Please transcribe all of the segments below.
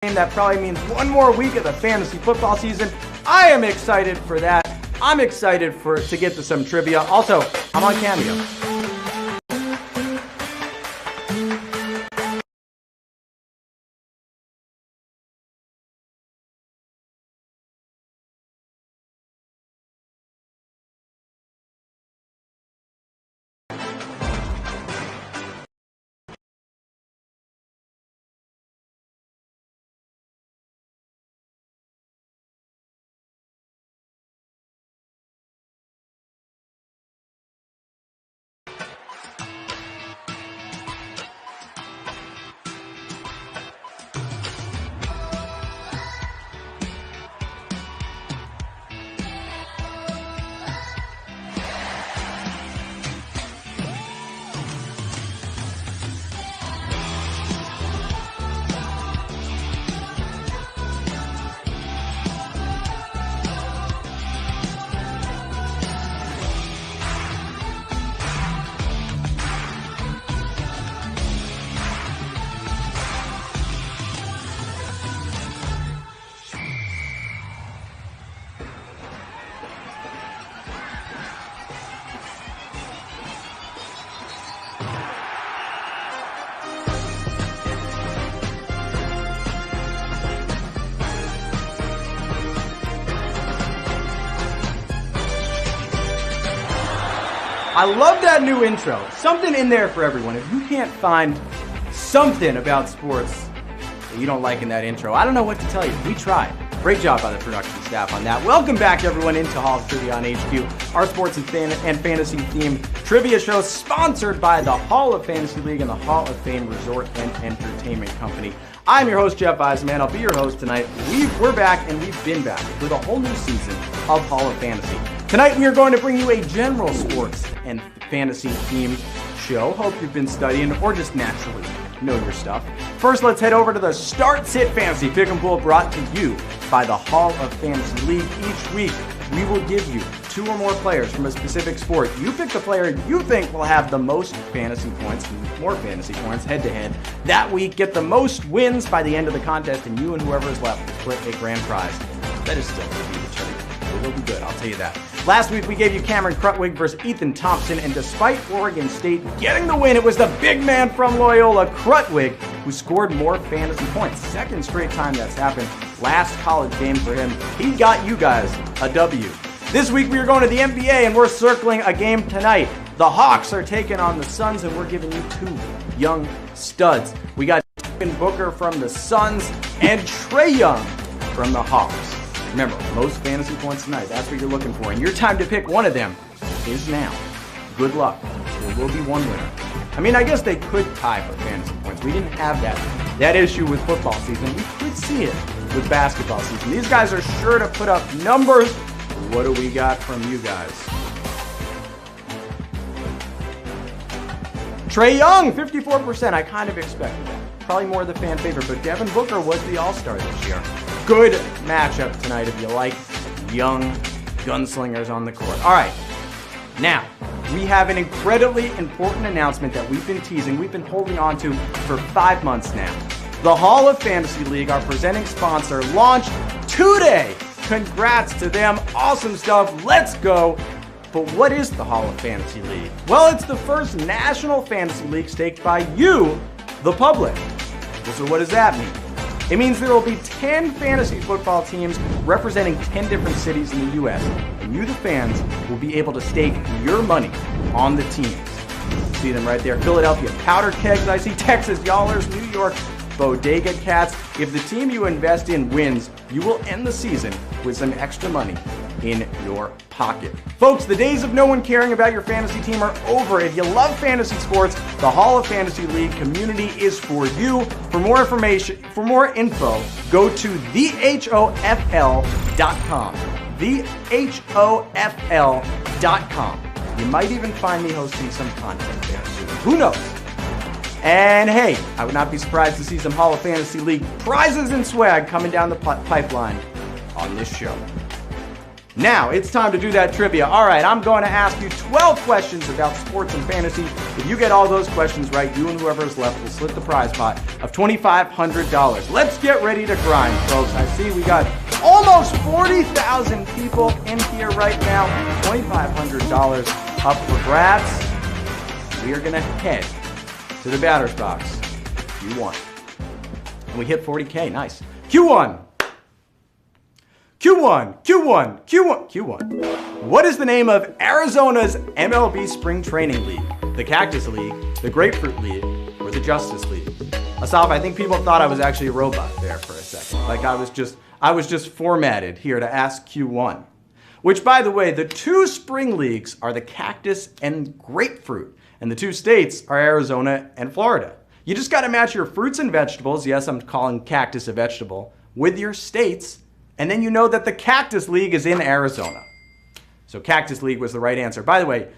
That probably means one more week of the fantasy football season. I am excited for that. I'm excited to get to some trivia. Also, I'm on Cameo. I love that new intro. Something in there for everyone. If you can't find something about sports that you don't like in that intro, I don't know what to tell you. We tried. Great job by the production staff on that. Welcome back, everyone, into Hall of Trivia on HQ, our sports and fantasy-themed trivia show sponsored by the Hall of Fantasy League and the Hall of Fame Resort and Entertainment Company. I'm your host, Jeff Eisenman. I'll be your host tonight. We're back, and we've been back for the whole new season of Hall of Fantasy. Tonight, we are going to bring you a general sports and fantasy-themed show. Hope you've been studying or just naturally know your stuff. First, let's head over to the Start Sit Fantasy Pick and Pool brought to you by the Hall of Fantasy League. Each week, we will give you 2 or more players from a specific sport. You pick the player you think will have the most fantasy points, more fantasy points head-to-head. That week, get the most wins by the end of the contest, and you and whoever is left will split a grand prize. That is still going to be the cherry. It will be good, I'll tell you that. Last week, we gave you Cameron Krutwig versus Ethan Thompson, and despite Oregon State getting the win, it was the big man from Loyola, Krutwig, who scored more fantasy points. Second straight time that's happened. Last college game for him. He got you guys a W. This week, we are going to the NBA, and we're circling a game tonight. The Hawks are taking on the Suns, and we're giving you 2 young studs. We got Devin Booker from the Suns and Trae Young from the Hawks. Remember, most fantasy points tonight. That's what you're looking for. And your time to pick one of them is now. Good luck. There will be one winner. I mean, I guess they could tie for fantasy points. We didn't have that issue with football season. We could see it with basketball season. These guys are sure to put up numbers. What do we got from you guys? Trae Young, 54%. I kind of expected that. Probably more the fan favorite, but Devin Booker was the all-star this year. Good matchup tonight if you like young gunslingers on the court. All right, now we have an incredibly important announcement that we've been teasing, we've been holding on to for 5 months now. The Hall of Fantasy League, our presenting sponsor, launched today. Congrats to them. Awesome stuff. Let's go. But what is the Hall of Fantasy League? Well, it's the first national fantasy league staked by you, the public. Well, so what does that mean? It means there will be 10 fantasy football teams representing 10 different cities in the U.S. And you, the fans, will be able to stake your money on the teams. See them right there. Philadelphia Powder Kegs, I see Texas Y'allers, New York Bodega Cats. If the team you invest in wins, you will end the season with some extra money in your pocket. Folks, the days of no one caring about your fantasy team are over. If you love fantasy sports, the Hall of Fantasy League community is for you. For more information, for more info, go to thehofl.com. thehofl.com. You might even find me hosting some content there soon. Who knows? And hey, I would not be surprised to see some Hall of Fantasy League prizes and swag coming down the pipeline on this show. Now, it's time to do that trivia. All right, I'm going to ask you 12 questions about sports and fantasy. If you get all those questions right, you and whoever is left will split the prize pot of $2,500. Let's get ready to grind, folks. I see we got almost 40,000 people in here right now. $2,500 up for grabs. We are going to head to the batter's box. Q1. And we hit 40K. Nice. Q1. What is the name of Arizona's MLB Spring Training League? The Cactus League, the Grapefruit League, or the Justice League? Asaf, I think people thought I was actually a robot there for a second. Like I was just formatted here to ask Q1. Which, by the way, the two spring leagues are the Cactus and Grapefruit, and the two states are Arizona and Florida. You just got to match your fruits and vegetables, yes, I'm calling cactus a vegetable, with your states, and then you know that the Cactus League is in Arizona. So Cactus League was the right answer. By the way,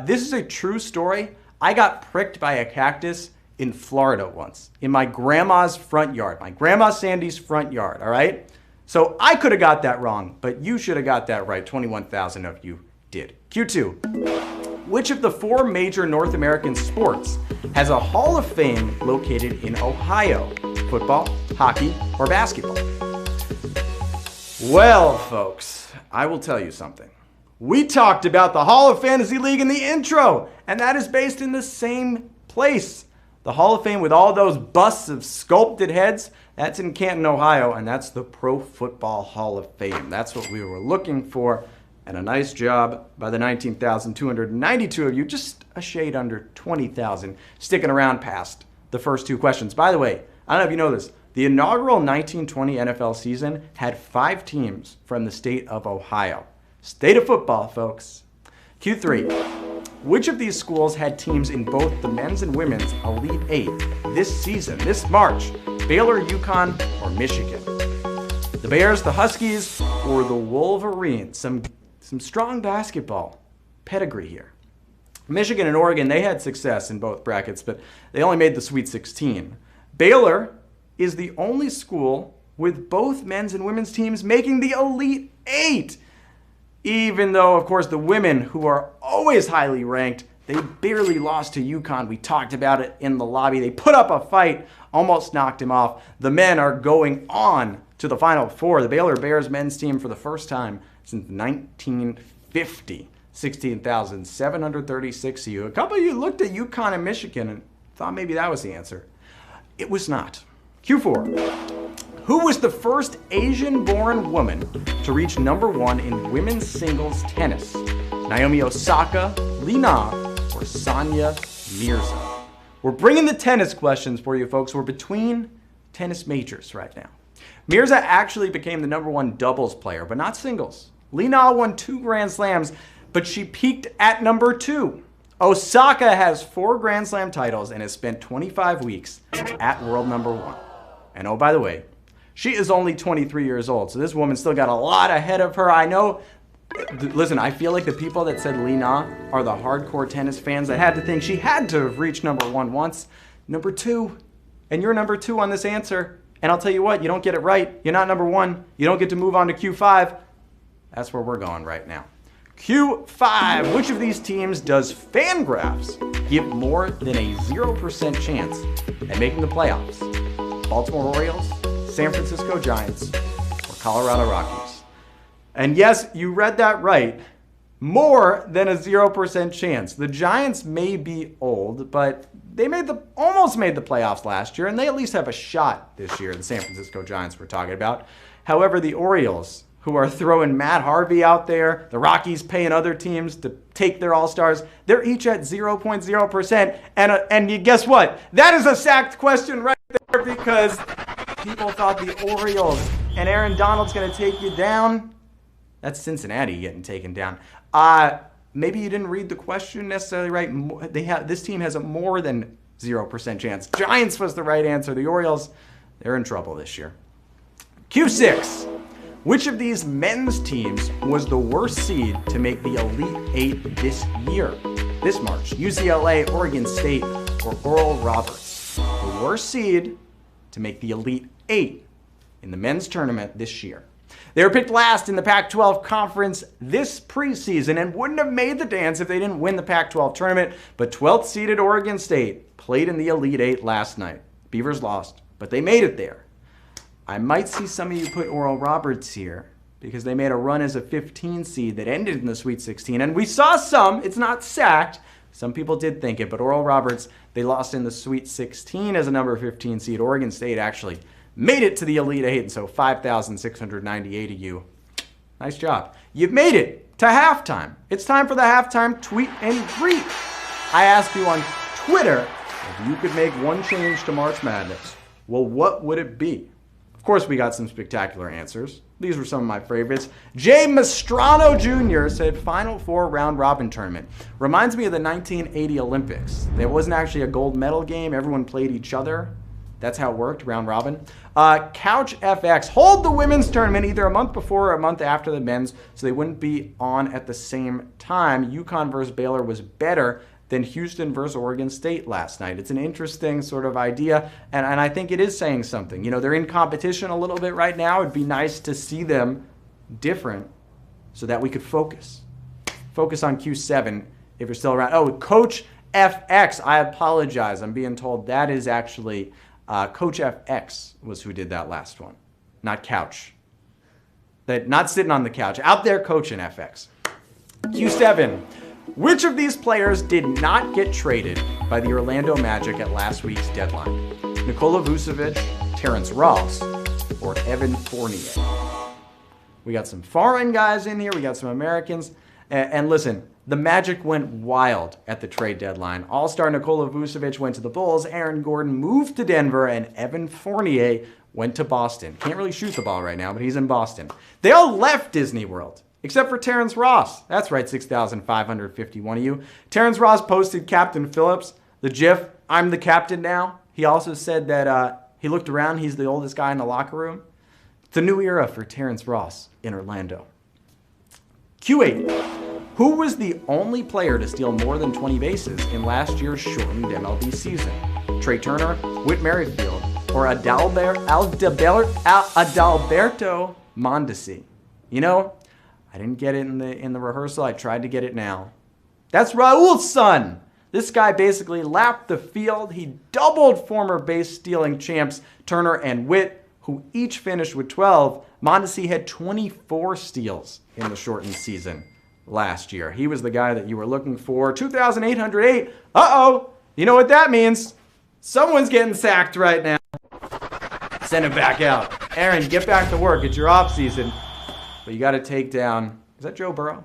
this is a true story. I got pricked by a cactus in Florida once, in my grandma's front yard, my grandma Sandy's front yard, all right? So I could have got that wrong, but you should have got that right. 21,000 of you did. Q2. Which of the four major North American sports has a Hall of Fame located in Ohio? Football, hockey, or basketball? Well, folks, I will tell you something. We talked about the Hall of Fantasy League in the intro, and that is based in the same place. The Hall of Fame with all those busts of sculpted heads, that's in Canton, Ohio, and that's the Pro Football Hall of Fame. That's what we were looking for, and a nice job by the 19,292 of you, just a shade under 20,000, sticking around past the first two questions. By the way, I don't know if you know this, the inaugural 1920 NFL season had 5 teams from the state of Ohio. State of football, folks. Q3. Which of these schools had teams in both the men's and women's Elite 8 this season, this March? Baylor, UConn, or Michigan? The Bears, the Huskies, or the Wolverines? Some strong basketball pedigree here. Michigan and Oregon, they had success in both brackets, but they only made the Sweet 16. Baylor is the only school with both men's and women's teams making the Elite 8. Even though, of course, the women, who are always highly ranked, they barely lost to UConn. We talked about it in the lobby. They put up a fight, almost knocked him off. The men are going on to the Final Four. The Baylor Bears men's team for the first time since 1950. 16,736 of you. A couple of you looked at UConn and Michigan and thought maybe that was the answer. It was not. Q4. Who was the first Asian-born woman to reach #1 in women's singles tennis? Naomi Osaka, Li Na, or Sanya Mirza? We're bringing the tennis questions for you, folks. We're between tennis majors right now. Mirza actually became the #1 doubles player, but not singles. Li Na won 2 Grand Slams, but she peaked at #2. Osaka has 4 Grand Slam titles and has spent 25 weeks at world #1. And oh, by the way, she is only 23 years old, so this woman still got a lot ahead of her. I know, listen, I feel like the people that said Li Na are the hardcore tennis fans that had to think she had to have reached #1 once. #2, and you're #2 on this answer. And I'll tell you what, you don't get it right, you're not #1. You don't get to move on to Q5. That's where we're going right now. Q5, which of these teams does Fangraphs give more than a 0% chance at making the playoffs? Baltimore Orioles, San Francisco Giants, or Colorado Rockies? And yes, you read that right. More than a 0% chance. The Giants may be old, but they almost made the playoffs last year, and they at least have a shot this year, the San Francisco Giants we're talking about. However, the Orioles, who are throwing Matt Harvey out there, the Rockies paying other teams to take their all-stars, they're each at 0.0%. And you guess what? That is a sacked question right there, because people thought the Orioles and Aaron Donald's going to take you down. That's Cincinnati getting taken down. Maybe you didn't read the question necessarily right. This team has a more than 0% chance. Giants was the right answer. The Orioles, they're in trouble this year. Q6. Which of these men's teams was the worst seed to make the Elite 8 this year, this March? UCLA, Oregon State, or Oral Roberts? The worst seed to make the Elite 8 in the men's tournament this year. They were picked last in the Pac-12 conference this preseason and wouldn't have made the dance if they didn't win the Pac-12 tournament, but 12th seeded Oregon State played in the Elite Eight last night. Beavers lost, but they made it there. I might see some of you put Oral Roberts here because they made a run as a 15 seed that ended in the Sweet 16, and we saw some. It's not sacked. Some people did think it, but Oral Roberts, they lost in the Sweet 16 as a number 15 seed. Oregon State actually made it to the Elite Eight, and so 5,698 of you. Nice job. You've made it to halftime. It's time for the halftime tweet and greet. I asked you on Twitter if you could make one change to March Madness. Well, what would it be? Of course, we got some spectacular answers. These were some of my favorites. Jay Mastrano Jr. said Final Four round robin tournament. Reminds me of the 1980 Olympics. There wasn't actually a gold medal game. Everyone played each other. That's how it worked, round robin. Couch FX, hold the women's tournament either a month before or a month after the men's so they wouldn't be on at the same time. UConn versus Baylor was better than Houston versus Oregon State last night. It's an interesting sort of idea, and I think it is saying something. You know, they're in competition a little bit right now. It'd be nice to see them different so that we could focus. Focus on Q7 if you're still around. Oh, Coach FX, I apologize. I'm being told that is actually Coach FX was who did that last one, not Couch. Not sitting on the couch, out there coaching FX. Q7. Which of these players did not get traded by the Orlando Magic at last week's deadline? Nikola Vucevic, Terrence Ross, or Evan Fournier? We got some foreign guys in here. We got some Americans. And listen, the Magic went wild at the trade deadline. All-star Nikola Vucevic went to the Bulls. Aaron Gordon moved to Denver. And Evan Fournier went to Boston. Can't really shoot the ball right now, but he's in Boston. They all left Disney World. Except for Terrence Ross. That's right, 6,551 of you. Terrence Ross posted Captain Phillips, the GIF, I'm the captain now. He also said that he looked around, he's the oldest guy in the locker room. It's a new era for Terrence Ross in Orlando. Q8. Who was the only player to steal more than 20 bases in last year's shortened MLB season? Trey Turner, Whit Merrifield, or Adalberto Mondesi? You know, I didn't get it in the rehearsal. I tried to get it now. That's Raul's son. This guy basically lapped the field. He doubled former base stealing champs Turner and Whit, who each finished with 12. Mondesi had 24 steals in the shortened season last year. He was the guy that you were looking for. 2,808. Uh-oh. You know what that means? Someone's getting sacked right now. Send him back out. Aaron, get back to work. It's your off season. But you got to take down, is that Joe Burrow?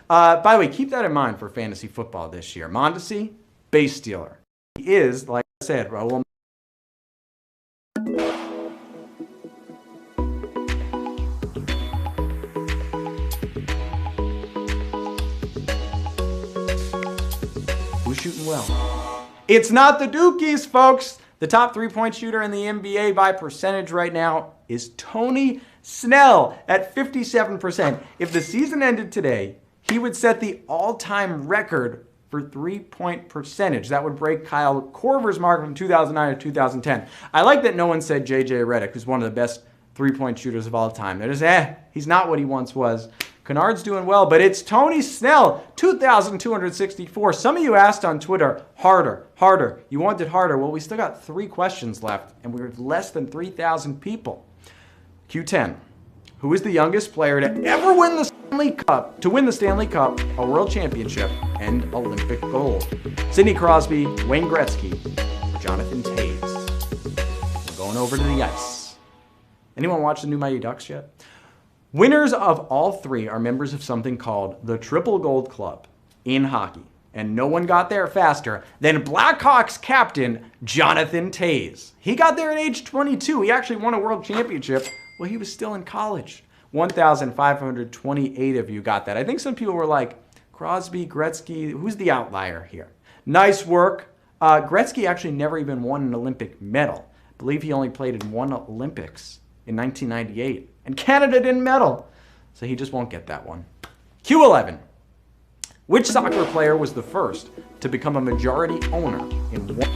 By the way, keep that in mind for fantasy football this year. Mondesi, Basestealer. He is, like I said, Raul. Who's shooting well? It's not the Dukies, folks. The top three-point shooter in the NBA by percentage right now is Tony Snell at 57%. If the season ended today, he would set the all-time record for three-point percentage. That would break Kyle Korver's mark from 2009 to 2010. I like that no one said J.J. Redick, who's one of the best three-point shooters of all time. They're just, he's not what he once was. Kennard's doing well, but it's Tony Snell, 2,264. Some of you asked on Twitter, harder. You wanted harder. Well, we still got 3 questions left, and we're less than 3,000 people. Q10. Who is the youngest player to ever win the Stanley Cup, a World Championship, and Olympic gold? Sidney Crosby, Wayne Gretzky, or Jonathan Toews? We're going over to the ice. Anyone watch the new Mighty Ducks yet? Winners of all 3 are members of something called the Triple Gold Club in hockey. And no one got there faster than Blackhawks captain Jonathan Toews. He got there at age 22. He actually won a world championship while he was still in college. 1,528 of you got that. I think some people were like, Crosby, Gretzky, who's the outlier here? Nice work. Gretzky actually never even won an Olympic medal. I believe he only played in 1 Olympics in 1998. And Canada didn't medal. So he just won't get that one. Q11. Which soccer player was the first to become a majority owner in one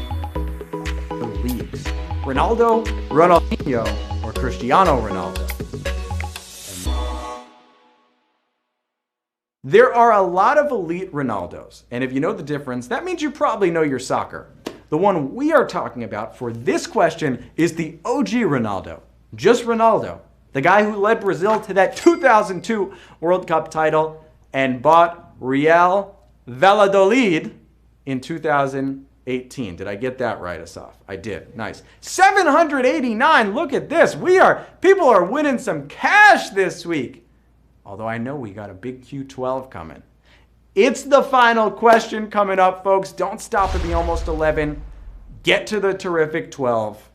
of the leagues? Ronaldo, Ronaldinho, or Cristiano Ronaldo? And There are a lot of elite Ronaldos, and if you know the difference, that means you probably know your soccer. The one we are talking about for this question is the OG Ronaldo, just Ronaldo, the guy who led Brazil to that 2002 World Cup title and bought Real Valladolid in 2018. Did I get that right, Asaf? I did. Nice. 789. Look at this. People are winning some cash this week. Although I know we got a big Q12 coming. It's the final question coming up, folks. Don't stop at the almost 11. Get to the terrific 12.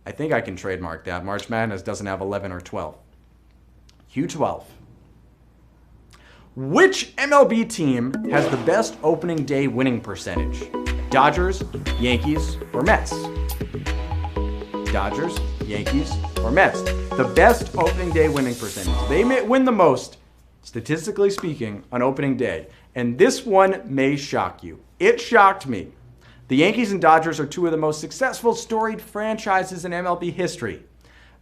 I think I can trademark that. March Madness doesn't have 11 or 12. Q12. Which MLB team has the best opening day winning percentage? Dodgers, Yankees, or Mets? Dodgers, Yankees, or Mets. The best opening day winning percentage. They may win the most, statistically speaking, on opening day. And this one may shock you. It shocked me. The Yankees and Dodgers are two of the most successful, storied franchises in MLB history.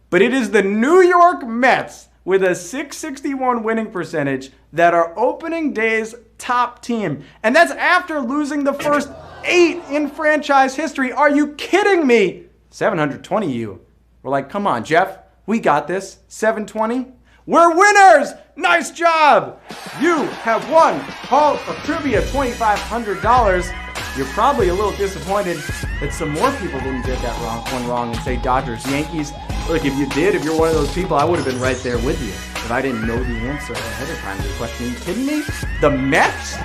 But it is the New York Mets with a .661 winning percentage that are opening day's top team. And that's after losing the first 8 in franchise history. Are you kidding me? 720 you. We're like, come on, Jeff. We got this. 720. We're winners! Nice job! You have won Hall of Trivia $2,500. You're probably a little disappointed that some more people didn't get that one wrong and say Dodgers, Yankees. Look, if you did, if you're one of those people, I would have been right there with you if I didn't know the answer ahead of time to the question. Are you kidding me? The Mets?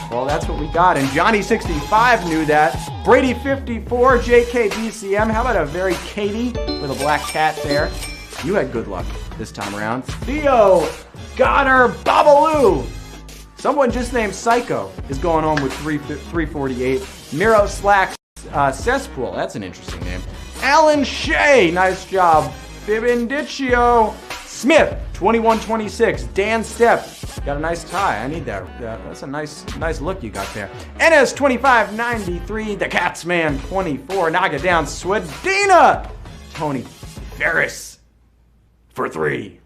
Well, that's what we got. And Johnny65 knew that. Brady 54, JKBCM. How about a very Katie with a black cat there? You had good luck this time around. Theo Goddard Babalu. Someone just named Psycho is going home with 348. Miro Slack Cesspool. That's an interesting name. Alan Shea. Nice job. Bibindicio Smith. 2126. Dan Stepp. Got a nice tie. I need that. That's a nice look you got there. NS 2593. The Catsman 24. Knock it down. Swedina. Tony Ferris for 3.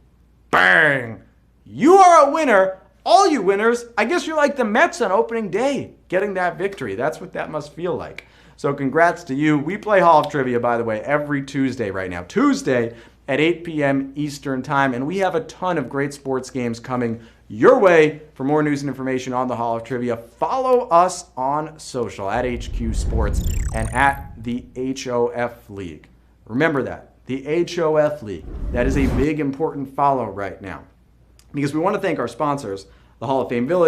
Bang. You are a winner. All you winners, I guess you're like the Mets on opening day, getting that victory. That's what that must feel like. So congrats to you. We play Hall of Trivia, by the way, every Tuesday right now. Tuesday at 8 p.m. Eastern Time. And we have a ton of great sports games coming your way. For more news and information on the Hall of Trivia, follow us on social at HQ Sports and at the HOF League. Remember that, the HOF League. That is a big, important follow right now. Because we want to thank our sponsors, the Hall of Fame Village,